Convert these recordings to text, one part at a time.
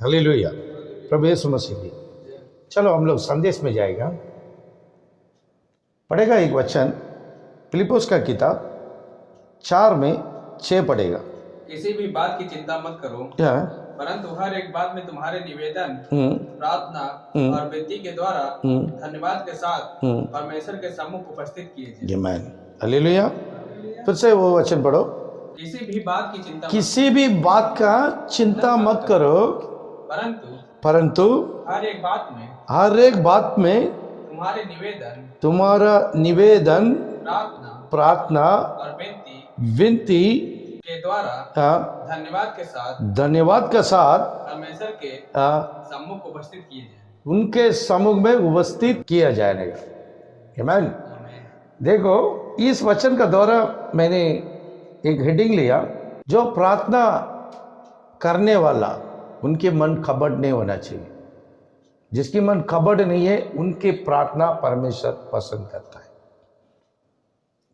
Hallelujah, प्रभु यीशु मसीह की। चलो हम लोग संदेश में जाएगा, पढ़ेगा एक वचन फिलिप्पुस का किताब 4:6 पढ़ेगा। किसी भी बात की चिंता मत करो, क्या? परंतु हर एक बात में तुम्हारे निवेदन, प्रार्थना और विनती के द्वारा धन्यवाद के साथ परमेश्वर के सम्मुख उपस्थित किए जाएं। हालेलुया। फिर से वो वचन पढ़ो। किसी भी बात की चिंता किसी भी बात का चिंता मत करो, परंतु हर एक बात में तुम्हारा निवेदन, प्रार्थना और विनती के द्वारा धन्यवाद के साथ परमेश्वर के सम्मुख उपस्थित किए जाएं। उनके सम्मुख में उपस्थित किया जाएगा। आमीन। देखो, इस वचन का द्वारा मैंने एक हेडिंग लिया, जो प्रार्थना करने वाला उनके मन खबड़ नहीं होना चाहिए। जिसकी मन खबड़ नहीं है उनके प्रार्थना परमेश्वर पसंद करता है।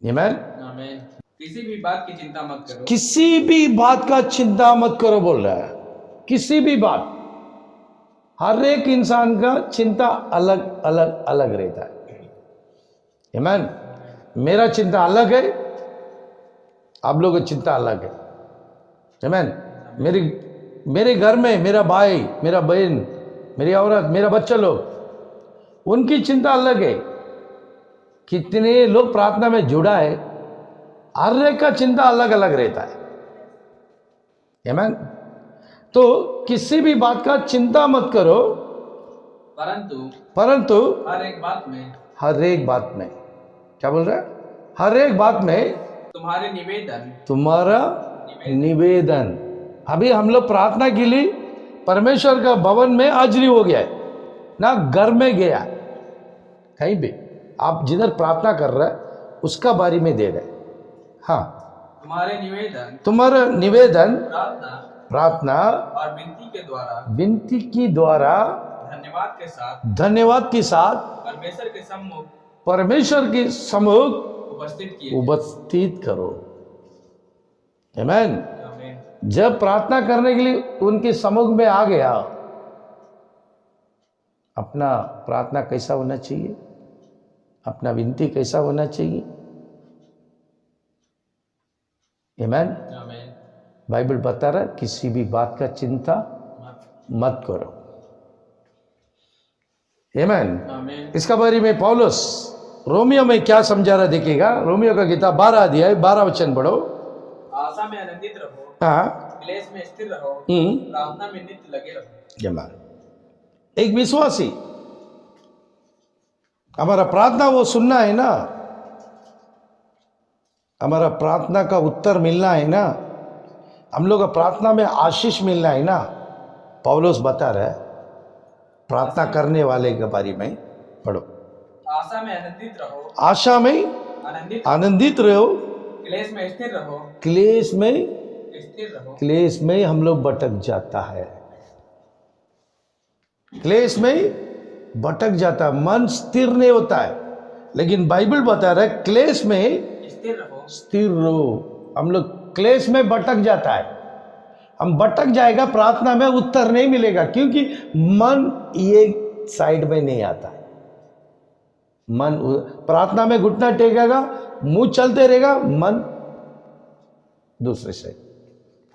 आमीन। किसी भी बात की चिंता मत करो, किसी भी बात का चिंता मत करो बोल रहा है। किसी भी बात, हर एक इंसान का चिंता अलग अलग अलग रहता है। आमीन। मेरा चिंता अलग है, आप लोगों की चिंता अलग है। आमीन। मेरे घर में मेरा भाई, मेरा बहन, मेरी औरत, मेरा बच्चा लोग, उनकी चिंता अलग है। कितने लोग प्रार्थना में जुड़ा है, हर एक का चिंता अलग अलग रहता है। आमीन। तो किसी भी बात का चिंता मत करो, परंतु हर एक बात में क्या बोल रहा है? हर एक बात में तुम्हारा निवेदन। अभी हम लोग प्रार्थना के लिए परमेश्वर का भवन में हाजिरी हो गया है ना, घर में गया कहीं भी आप जिधर प्रार्थना कर रहे हैं उसका बारे में दे रहे। हाँ, तुम्हारा निवेदन, प्रार्थना और विनती के द्वारा धन्यवाद के साथ परमेश्वर के सम्मुख उपस्थित करो। आमीन। जब प्रार्थना करने के लिए उनके सम्मुख में आ गया, अपना प्रार्थना कैसा होना चाहिए, अपना विनती कैसा होना चाहिए। आमीन। बाइबल बता रहा है किसी भी बात का चिंता मत करो। आमीन। इसका बारे में पौलुस रोमियो में क्या समझा रहा देखिएगा। रोमियो का किताब 12 अध्याय 12 वचन पढ़ो। आशा में आनंदित रहो, क्लेश में स्थिर रहो, प्रार्थना में नित्य लगे रहो। एक विश्वासी, हमारा प्रार्थना वो सुनना है ना, हमारा प्रार्थना का उत्तर मिलना है ना, हम लोग का प्रार्थना में आशीष मिलना है ना। पौलुस बता रहा है प्रार्थना करने वाले के बारे में पढ़ो। आशा में आनंदित रहो, आशा में आनंदित रहो, क्लेश में स्थिर रहो, क्लेश में हम लोग भटक जाता है, क्लेश में भटक जाता है, मन स्थिर नहीं होता है। लेकिन बाइबल बता रहा है क्लेश में स्थिर रहो। हम लोग क्लेश में भटक जाता है, हम भटक जाएगा, प्रार्थना में उत्तर नहीं मिलेगा, क्योंकि मन ये साइड में नहीं आता है। मन प्रार्थना में घुटना टेकेगा, मुंह चलते रहेगा, मन दूसरे से,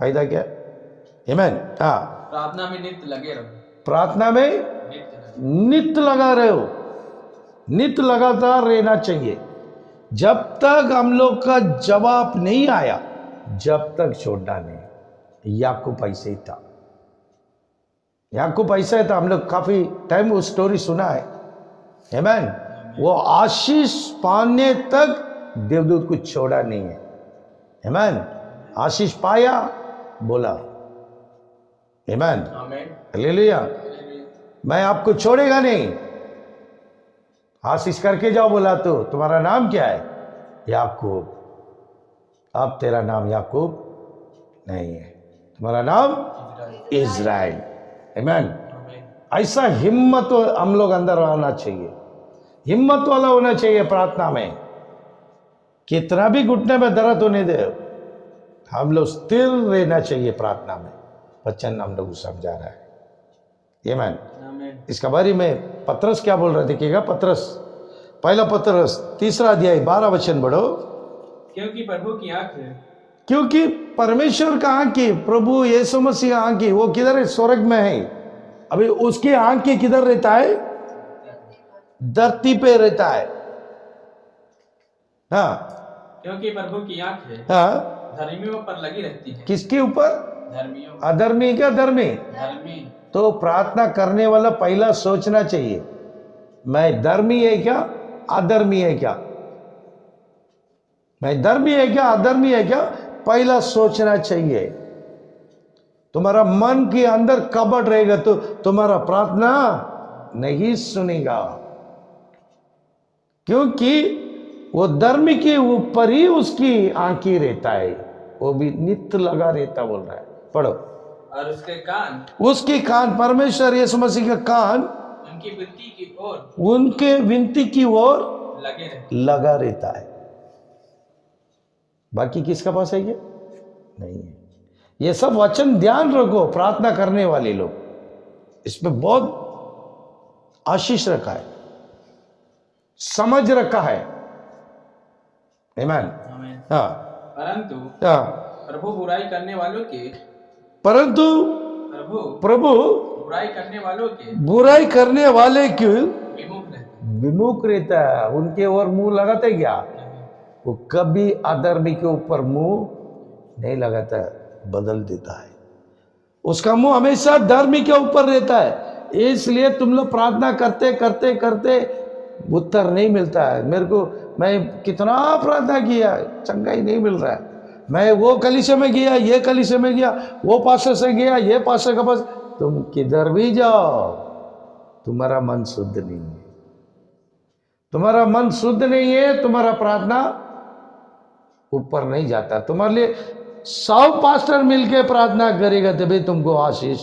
फायदा क्या? आमीन। हाँ, प्रार्थना में नित्य लगे रहो, प्रार्थना में नित्य लगा रहे हो, नित्य लगातार रहना चाहिए। जब तक हम लोग का जवाब नहीं आया, जब तक छोड़ना नहीं। याकूब ऐसे ही था, याकूब ऐसा ही था। हम लोग काफी टाइम वो स्टोरी सुना है। आमीन। वो आशीष पाने तक देवदूत को छोड़ा नहीं है। आमीन। आशीष पाया, बोला आमीन, हालेलुया, मैं आपको छोड़ेगा नहीं। आशीष करके जाओ बोला तो तुम्हारा नाम क्या है? याकूब। अब तेरा नाम याकूब नहीं है, तुम्हारा नाम इज़राइल। आमीन। ऐसा हिम्मत हम लोग अंदर आना चाहिए, हिम्मत वाला होना चाहिए प्रार्थना में। कितना भी घुटने में दर्द होने दे, हम लोग स्थिर रहना चाहिए प्रार्थना में। वचन हम लोग समझा रहा है। आमीन। आमीन। इसका बारे में पतरस क्या बोल रहे थे, देखिएगा पतरस, पहला पतरस 3 अध्याय 12 वचन बढ़ो। क्योंकि प्रभु की आंखें, क्योंकि परमेश्वर का आंखें, प्रभु यीशु मसीह आंखें, वो किधर है? स्वर्ग में है। अभी उसकी आंखें किधर रहता है? धरती पे रहता है। हाँ, क्योंकि प्रभु की आंखें हाँ, धर्मियों पर लगी रहती है। किसके ऊपर? धर्मियों, अधर्मी क्या धर्मी? धर्मी। तो प्रार्थना करने वाला पहला सोचना चाहिए, मैं धर्मी है क्या, अधर्मी है क्या? मैं धर्मी है क्या, अधर्मी है क्या? पहला सोचना चाहिए। तुम्हारा मन के अंदर कपट रहेगा तो तुम्हारा प्रार्थना नहीं सुनेगा, क्योंकि वो धर्मी के ऊपर ही उसकी आंखें रहता है, वो भी नित्य लगा रहता, बोल रहा है। पढ़ो। और उसके कान, उसके कान, परमेश्वर यीशु मसीह का कान उनकी विनती की ओर, उनके विनती की ओर लगे रहते। लगा रहता है। बाकी किसका पास है ये? नहीं है। ये सब वचन ध्यान रखो, प्रार्थना करने वाले लोग इसमें बहुत आशीष रखा है, समझ रखा है। आमीन। आमीन। हाँ, परंतु हाँ, प्रभु बुराई करने वालों के, परंतु प्रभु बुराई करने वालों के बुराई करने वाले की विमुख रहते। विमुख रहता है, उनके ओर मुंह लगाते क्या? वो कभी अधर्मी के ऊपर मुंह नहीं लगाता है, बदल देता है। उसका मुंह हमेशा धर्मी के ऊपर रहता है। इसलिए तुम लोग प्रार्थना करते करते करते उत्तर नहीं मिलता है। मेरे को, मैं कितना प्रार्थना किया, चंगा ही नहीं मिल रहा है। मैं वो कलीसिया में गया, ये कलीसिया में गया, वो पास्टर से गया, ये पास्टर का पास, तुम किधर भी जाओ तुम्हारा मन शुद्ध नहीं है। तुम्हारा मन शुद्ध नहीं है, तुम्हारा प्रार्थना ऊपर नहीं जाता। तुम्हारे लिए 100 पास्टर मिलके प्रार्थना करेगा तभी तुमको आशीष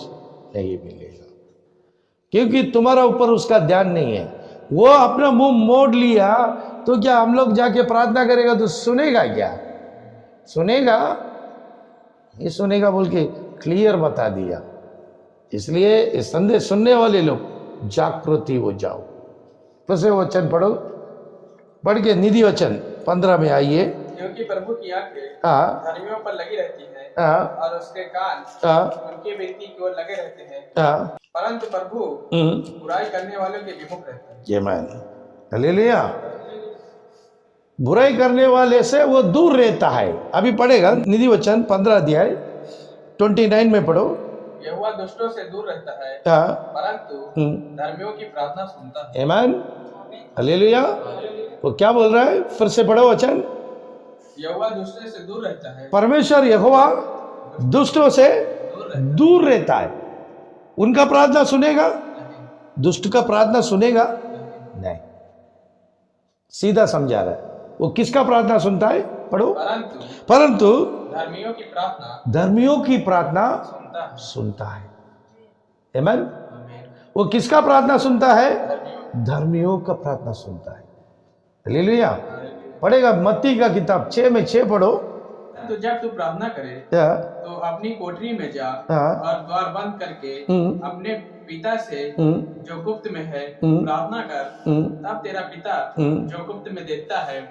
नहीं मिलेगा, क्योंकि तुम्हारा ऊपर उसका ध्यान नहीं है। वो अपना मुंह मोड़ लिया तो क्या हम लोग जाके प्रार्थना करेगा तो सुनेगा क्या? सुनेगा? ये सुनेगा बोल के क्लियर बता दिया। इसलिए इस संदेश सुनने वाले लोग जागृति हो जाओ। फिर से वचन पढ़ो, पढ़ के निधि वचन 15 में आइए। क्योंकि प्रभु की आंखें हाँ, धर्मियों पर लगी रहती है, हाँ, और उसके कान हाँ, उनकी विनती की ओर लगे रहते हैं। हाँ, परंतु प्रभु बुराई करने वालों के विमुख रहते हैं। ये मान हालेलुया। बुराई करने वाले से वो दूर रहता है। अभी पढ़ेगा निधि वचन 15 अध्याय 29 में पढ़ो। यहोवा दुष्टों से दूर रहता है, हाँ, परंतु धर्मियों की प्रार्थना सुनता है। आमीन, हालेलुया। वो क्या बोल रहा है? फिर से पढ़ो वचन। यहोवा दुष्टों से दूर रहता है, परमेश्वर यहोवा दुष्टों से दूर रहता है। उनका प्रार्थना सुनेगा? दुष्ट का प्रार्थना सुनेगा? नहीं। सीधा समझा रहा है। वो किसका प्रार्थना सुनता है? पढ़ो। परंतु धर्मियों की प्रार्थना, धर्मियों की प्रार्थना सुनता है। आमीन। वो किसका प्रार्थना सुनता है? धर्मियों का प्रार्थना सुनता है। हालेलुया। पढ़ेगा मत्ती का किताब 6 में 6 पढ़ो। तो जब तू प्रार्थना करे तो अपनी कोठरी में जा और द्वार बंद करके अपने पिता से जो गुप्त में है प्रार्थना कर, तब तेरा पिता जो गुप्त में देखता है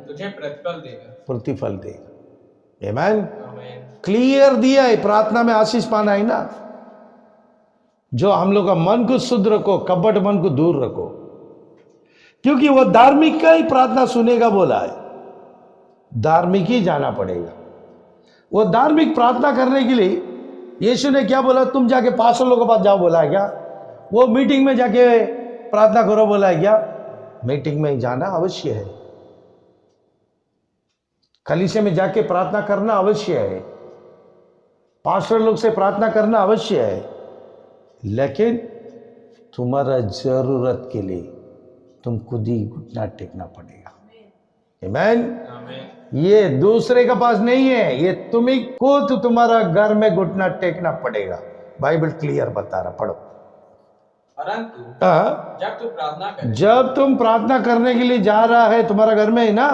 तुझे प्रतिफल देगा। प्रतिफल देगा। आमीन। क्लियर दिया है, प्रार्थना में आशीष पाना है ना। जो हम लोग का मन को शुद्ध रखो, कपट मन को दूर रखो, क्योंकि वो धार्मिक का ही प्रार्थना सुनेगा बोला है। धार्मिक ही जाना पड़ेगा। वो धार्मिक प्रार्थना करने के लिए यीशु ने क्या बोला? तुम जाके पास्टर लोगों के पास जाओ बोला है क्या? वो मीटिंग में जाके प्रार्थना करो बोला है क्या? मीटिंग में जाना अवश्य है, कलीसिया में जाके प्रार्थना करना अवश्य है, पास्टर लोग से प्रार्थना करना अवश्य है, लेकिन तुम्हारा जरूरत के लिए तुम खुद ही घुटना टेकना पड़ेगा। आमीन। ये दूसरे के पास नहीं है, ये तुम्हें खुद तुम्हारा घर में घुटना टेकना पड़ेगा। बाइबल क्लियर बता रहा, पढ़ो। परंतु जब तू प्रार्थना करे, जब तुम प्रार्थना करने के लिए जा रहा है, तुम्हारा घर में है ना,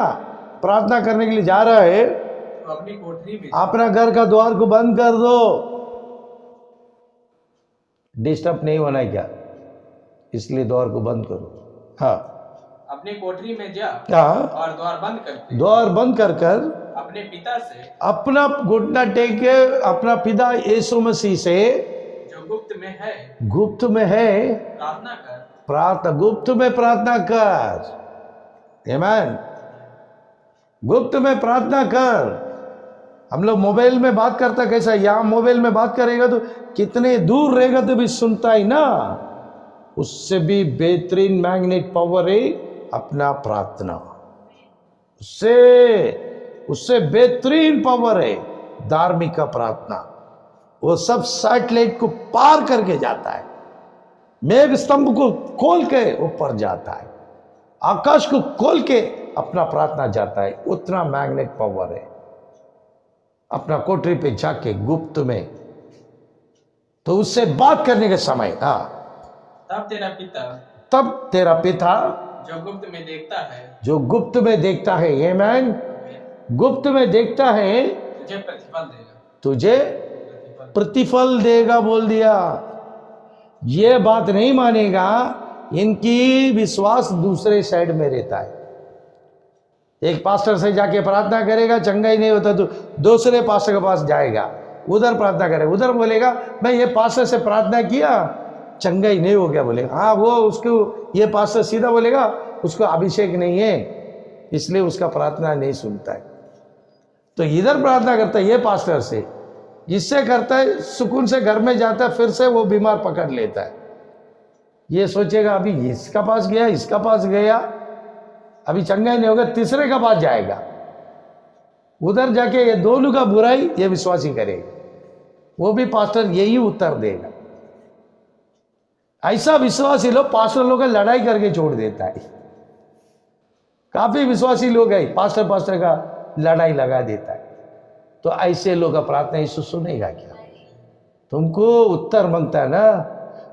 प्रार्थना करने के लिए जा रहा है, तो अपनी कोठरी में अपना घर का द्वार को बंद कर दो, डिस्टर्ब नहीं होना है क्या, इसलिए द्वार को बंद करो। हाँ, अपने कोठरी में जा हाँ, और द्वार बंद करके द्वार बंद कर कर अपने पिता से अपना घुटना टेक के अपना पिता यीशु मसीह से जो गुप्त में है प्रार्थना कर। गुप्त में प्रार्थना कर। आमीन। गुप्त में प्रार्थना कर। हम लोग मोबाइल में बात करता कैसा, यहां मोबाइल में बात करेगा तो कितने दूर रहेगा तो भी सुनता ही ना, उससे भी बेहतरीन मैग्नेट पावर है अपना प्रार्थना। उससे बेहतरीन पावर है धार्मिक का प्रार्थना। वो सब सैटेलाइट को पार करके जाता है, मेघ स्तंभ को खोल के ऊपर जाता है, आकाश को खोल के अपना प्रार्थना जाता है। उतना मैग्नेट पावर है। अपना कोठरी पे जाके गुप्त में, तो उससे बात करने के समय तब तेरा पिता जो गुप्त में देखता है, ये मैन गुप्त में देखता है, तुझे प्रतिफल देगा बोल दिया। ये बात नहीं मानेगा, इनकी विश्वास दूसरे साइड में रहता है। एक पास्टर से जाके प्रार्थना करेगा, चंगा ही नहीं होता तो दूसरे पास्टर के पास जाएगा, उधर प्रार्थना करेगा, उधर बोलेगा मैं ये पास्टर से प्रार्थना किया, चंगा ही नहीं हो गया, बोलेगा हाँ वो उसको, ये पास्टर सीधा बोलेगा उसको अभिषेक नहीं है, इसलिए उसका प्रार्थना नहीं सुनता है। तो इधर प्रार्थना करता है ये पास्टर से, इससे करता है, सुकून से घर में जाता है, फिर से वो बीमार पकड़ लेता है। ये सोचेगा अभी इसका पास गया, अभी चंगा ही नहीं होगा, तीसरे का पास जाएगा, उधर जाके ये दोनों का बुराई ये विश्वासी करेगा, वो भी पास्टर यही उत्तर देगा। ऐसा विश्वासी लोग पास्टर लोग का लड़ाई करके छोड़ देता है। काफी विश्वासी लोग है पास्टर का लड़ाई लगा देता है। तो ऐसे लोग का प्रार्थना यीशु सुनेगा क्या? तुमको उत्तर मांगता है ना,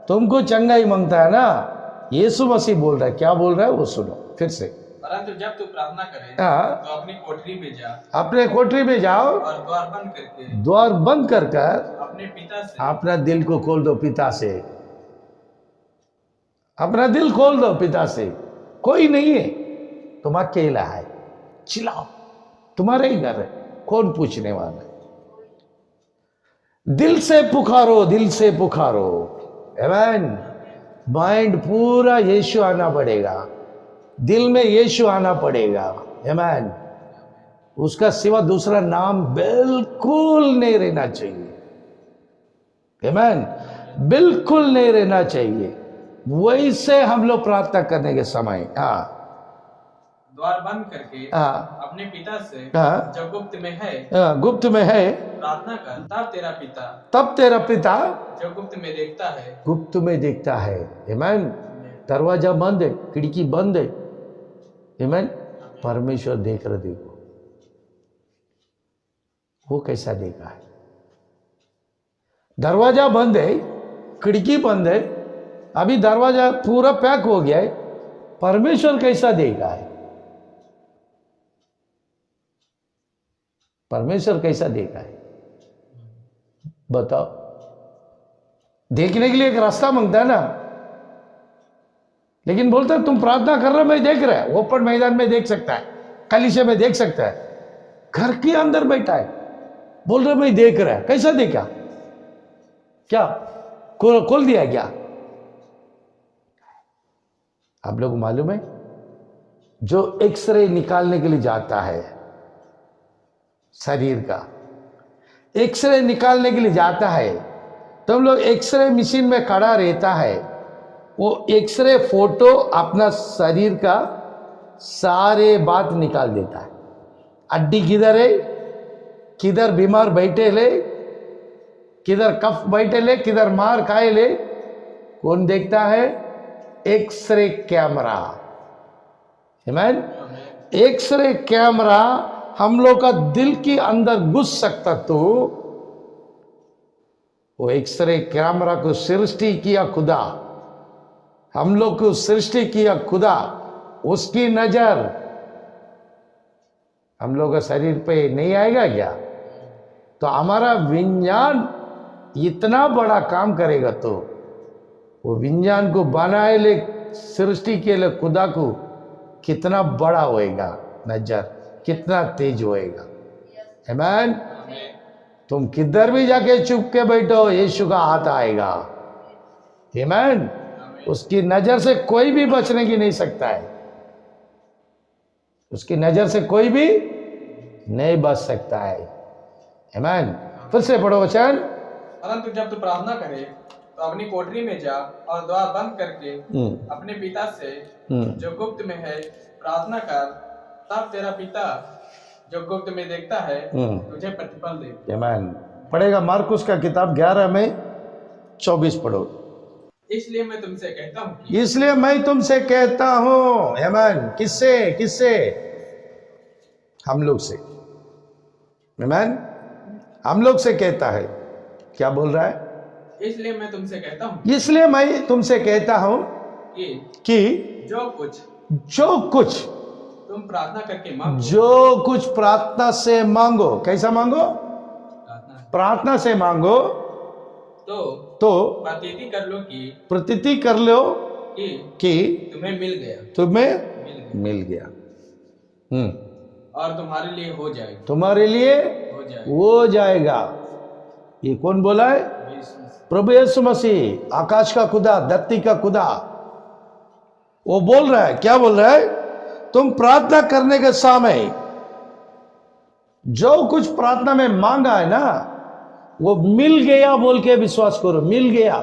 तुमको चंगाई मांगता है ना, यीशु मसीह बोल रहा है, क्या बोल रहा है वो सुनो फिर से। परंतु जब तू प्रार्थना करे तो अपनी कोठरी में जाओ और द्वार बंद कर अपने पिता से अपना दिल को खोल दो, पिता से अपना दिल खोल दो, पिता से। कोई नहीं है, तुम अकेला है, चिल्लाओ, तुम्हारे ही घर है, कौन पूछने वाला है? दिल से पुकारो। आमीन। माइंड पूरा यीशु आना पड़ेगा, दिल में यीशु आना पड़ेगा। आमीन। उसका सिवा दूसरा नाम बिल्कुल नहीं रहना चाहिए। आमीन। बिल्कुल नहीं रहना चाहिए। वैसे हम लोग प्रार्थना करने के समय द्वार बंद करके अपने पिता से जो गुप्त में है प्रार्थना कर, तब तेरा पिता जो गुप्त में देखता है। आमीन। दरवाजा बंद है, खिड़की बंद है, आमीन, परमेश्वर देख रहे, देखो वो कैसा देखा है। दरवाजा बंद है, खिड़की बंद है, अभी दरवाजा पूरा पैक हो गया है, परमेश्वर कैसा देखा है? परमेश्वर कैसा देखा है बताओ? देखने के लिए एक रास्ता मांगता है ना, लेकिन बोलता है तुम प्रार्थना कर रहे हो, मैं देख रहा है। ओपन मैदान में देख सकता है, कलीसिया में देख सकता है, घर के अंदर बैठा है, बोल रहा मैं देख रहा है। कैसा देखा? क्या खोल दिया क्या? आप लोग मालूम है, जो एक्सरे निकालने के लिए जाता है शरीर का, एक्सरे निकालने के लिए जाता है, तो हम लोग एक्सरे मशीन में खड़ा रहता है, वो एक्सरे फोटो अपना शरीर का सारे बात निकाल देता है। हड्डी किधर है, किधर बीमार बैठे ले, किधर कफ बैठे ले, किधर मार खाए ले, कौन देखता है? X-ray camera. आमीन। एक्सरे कैमरा हम लोग का दिल के अंदर घुस सकता, तो वो एक्सरे कैमरा को सृष्टि किया खुदा, हम लोग को सृष्टि किया खुदा, उसकी नजर हम लोग का शरीर पे नहीं आएगा क्या? तो हमारा विज्ञान इतना बड़ा काम करेगा, तो वो विज्ञान को बनाए ले सृष्टि के लिए खुदा को कितना बड़ा होएगा नजर, कितना तेज होएगा। आमीन। तुम किधर भी जाके चुप के बैठो, यीशु का हाथ आएगा। आमीन। उसकी नजर से कोई भी बचने की नहीं सकता है, उसकी नजर से कोई भी नहीं बच सकता है। आमीन। फिर से पढ़ो वचन। परंतु जब तू प्रार्थना करे तो अपनी कोठरी में जा और द्वार बंद करके अपने पिता से जो गुप्त में है प्रार्थना कर, तब तेरा पिता जो गुप्त में देखता है तुझे प्रतिफल दे। आमीन। पढ़ेगा मार्कुस का किताब 11 में 24 पढ़ो। इसलिए मैं तुमसे कहता हूँ, इसलिए मैं तुमसे कहता हूँ। आमीन। किससे? किससे? हम लोग से। आमीन। हम लोग से कहता है। क्या बोल रहा है? इसलिए मैं तुमसे कहता हूँ, इसलिए मैं तुमसे कहता हूँ कि जो कुछ तुम प्रार्थना करके मांगो, जो कुछ प्रार्थना से मांगो। कैसा मांगो? प्रार्थना से मांगो तो प्रतीति कर लो कि तुम्हें मिल गया। तुम्हें मिल गया। और तुम्हारे लिए हो जाएगा। तुम्हारे लिए हो जाएगा। ये कौन बोला है? प्रभु यीशु मसीह, आकाश का खुदा, धरती का खुदा। वो बोल रहा है। क्या बोल रहा है? तुम प्रार्थना करने के समय जो कुछ प्रार्थना में मांगा है ना, वो मिल गया बोल के विश्वास करो। मिल गया,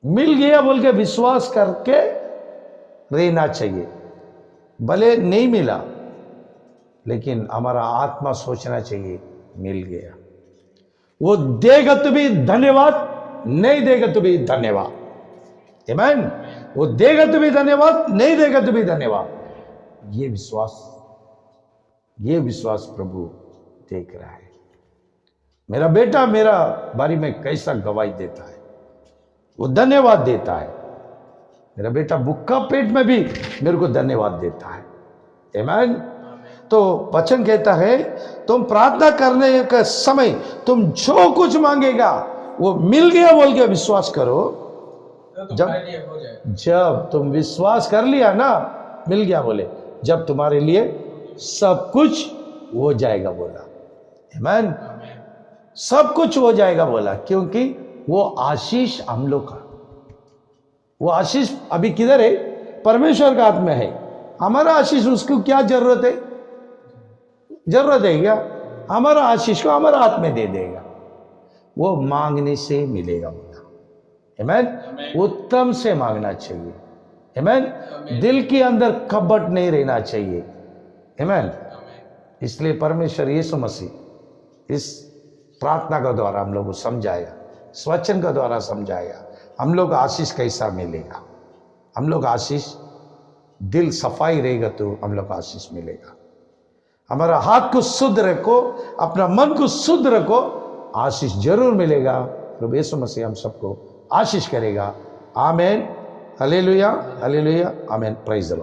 मिल गया बोल के विश्वास करके रहना चाहिए। भले नहीं मिला, लेकिन हमारा आत्मा सोचना चाहिए मिल गया। वो देगा तो भी धन्यवाद, नहीं देगा तो भी धन्यवाद। आमीन। वो देगा तो भी धन्यवाद, नहीं देगा तो भी धन्यवाद। ये विश्वास प्रभु देख रहा है। मेरा बेटा मेरा बारे में कैसा गवाही देता है, वो धन्यवाद देता है। मेरा बेटा भूखा पेट में भी मेरे को धन्यवाद देता है। आमीन। तो वचन कहता है तुम प्रार्थना करने के समय तुम जो कुछ मांगेगा वो मिल गया बोल के विश्वास करो। जब तुम विश्वास कर लिया ना, मिल गया बोले, जब तुम्हारे लिए सब कुछ हो जाएगा बोला। आमीन। सब कुछ हो जाएगा बोला, क्योंकि वो आशीष हम लोग का, वो आशीष अभी किधर है? परमेश्वर का हाथ में है। हमारा आशीष उसको क्या जरूरत है? जरूरत है क्या? हमारा आशीष को हमारा हाथ में दे देगा। वो मांगने से मिलेगा बोला। आमीन। उत्तम से मांगना चाहिए। आमीन। दिल के अंदर कपट नहीं रहना चाहिए। आमीन। इसलिए परमेश्वर यीशु मसीह इस प्रार्थना का द्वारा हम लोग को समझाया, वचन का द्वारा समझाया हम लोग आशीष कैसा मिलेगा। हम लोग आशीष, दिल सफाई रहेगा तो हम लोग आशीष मिलेगा। हमारा हाथ को शुद्ध रखो, अपना मन को शुद्ध रखो, आशीष जरूर मिलेगा। प्रभु यीशु मसीह हम सबको आशीष करेगा। आमीन। हालेलुया, हालेलुया, आमीन। Praise the Lord.